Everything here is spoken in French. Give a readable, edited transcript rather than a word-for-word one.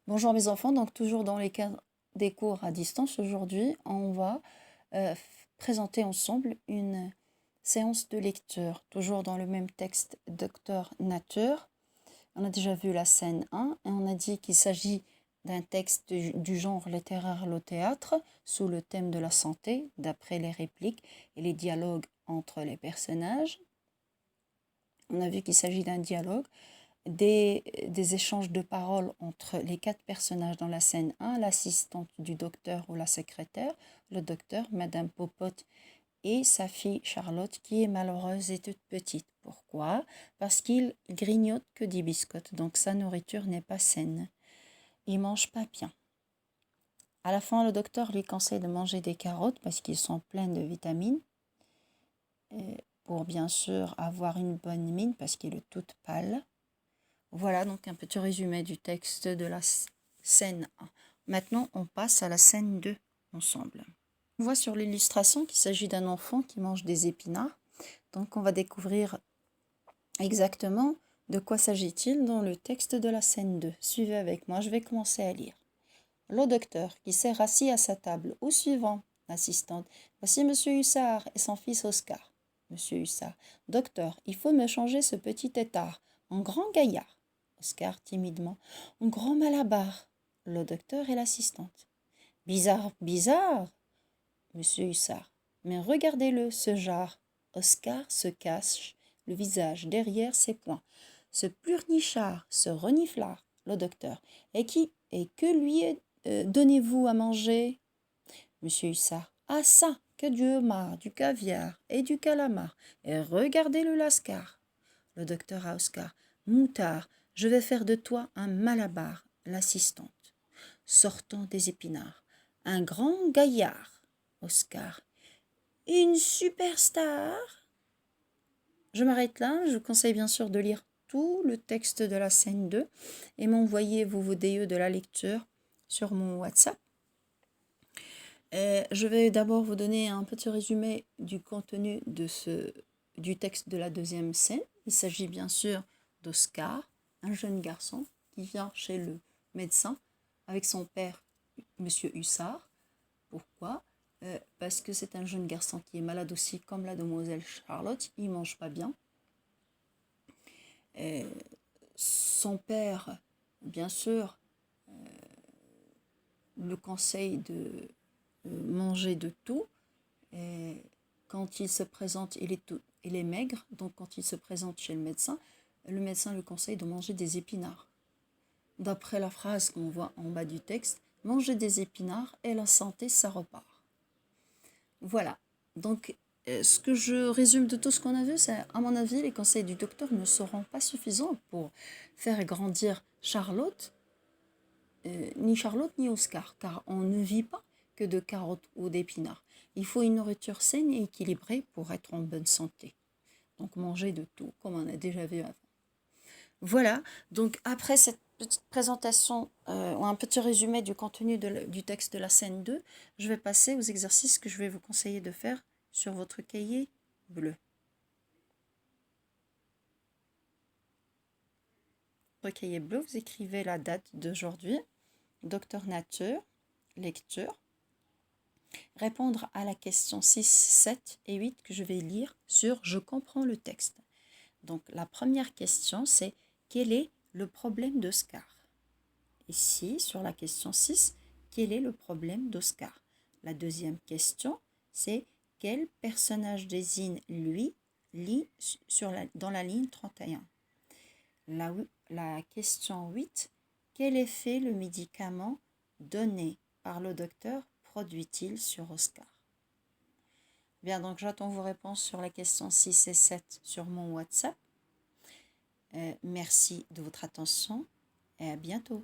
Bonjour mes enfants, donc toujours dans les cadres des cours à distance, aujourd'hui on va présenter ensemble une séance de lecture, toujours dans le même texte Docteur Nature. On a déjà vu la scène 1 et on a dit qu'il s'agit d'un texte du genre littéraire le théâtre sous le thème de la santé, d'après les répliques et les dialogues entre les personnages. On a vu qu'il s'agit d'un dialogue des échanges de paroles entre les quatre personnages dans la scène 1, l'assistante du docteur ou la secrétaire, le docteur, Madame Popote et sa fille Charlotte qui est malheureuse et toute petite. Pourquoi? Parce qu'il grignote que des biscottes, donc sa nourriture n'est pas saine. Il mange pas bien. À la fin, le docteur lui conseille de manger des carottes parce qu'ils sont pleins de vitamines pour bien sûr avoir une bonne mine parce qu'il est toute pâle. Voilà donc un petit résumé du texte de la scène 1. Maintenant, on passe à la scène 2 ensemble. On voit sur l'illustration qu'il s'agit d'un enfant qui mange des épinards. Donc on va découvrir exactement de quoi s'agit-il dans le texte de la scène 2. Suivez avec moi, je vais commencer à lire. Le docteur qui s'est rassis à sa table. Au suivant, l'assistante. Voici Monsieur Hussard et son fils Oscar. Monsieur Hussard. Docteur, il faut me changer ce petit tétard en grand gaillard. Oscar timidement. En grand malabar. Le docteur et l'assistante. Bizarre, bizarre. Monsieur Hussard. Mais regardez-le, ce jar. Oscar se cache le visage derrière ses poings. Ce pleurnichard, ce reniflard. Le docteur. Et que lui donnez-vous à manger? Monsieur Hussard. Ah ça, que du homard, du caviar et du calamar. Et regardez le lascar. Le docteur à Oscar. Moutard, je vais faire de toi un malabar. L'assistante. Sortant des épinards. Un grand gaillard. Oscar. Une superstar. Je m'arrête là, je vous conseille bien sûr de lire tout le texte de la scène 2 et m'envoyer vos DE de la lecture sur mon WhatsApp. Je vais d'abord vous donner un petit résumé du contenu du texte de la deuxième scène. Il s'agit bien sûr d'Oscar, un jeune garçon qui vient chez le médecin avec son père, Monsieur Hussard. Pourquoi? Parce que c'est un jeune garçon qui est malade aussi, comme la demoiselle Charlotte. Il ne mange pas bien. Son père, bien sûr, le conseille de manger de tout. Et quand il se présente, il est maigre, donc quand il se présente chez le médecin lui conseille de manger des épinards. D'après la phrase qu'on voit en bas du texte, manger des épinards et la santé, ça repart. Voilà, donc ce que je résume de tout ce qu'on a vu, c'est à mon avis, les conseils du docteur ne seront pas suffisants pour faire grandir Charlotte, ni Oscar, car on ne vit pas que de carottes ou d'épinards. Il faut une nourriture saine et équilibrée pour être en bonne santé. Donc manger de tout, comme on a déjà vu avant. Voilà, donc après cette petite présentation, ou un petit résumé du contenu du texte de la scène 2, je vais passer aux exercices que je vais vous conseiller de faire sur votre cahier bleu. Votre cahier bleu, vous écrivez la date d'aujourd'hui, Docteur Nature, lecture, répondre à la question 6, 7 et 8 que je vais lire sur Je comprends le texte. Donc la première question, c'est quel est le problème d'Oscar? Ici, sur la question 6, quel est le problème d'Oscar? La deuxième question, c'est quel personnage désigne lui, lit dans la ligne 31? La question 8, quel effet le médicament donné par le docteur produit-il sur Oscar? Bien, donc j'attends vos réponses sur la question 6 et 7 sur mon WhatsApp. Merci de votre attention et à bientôt.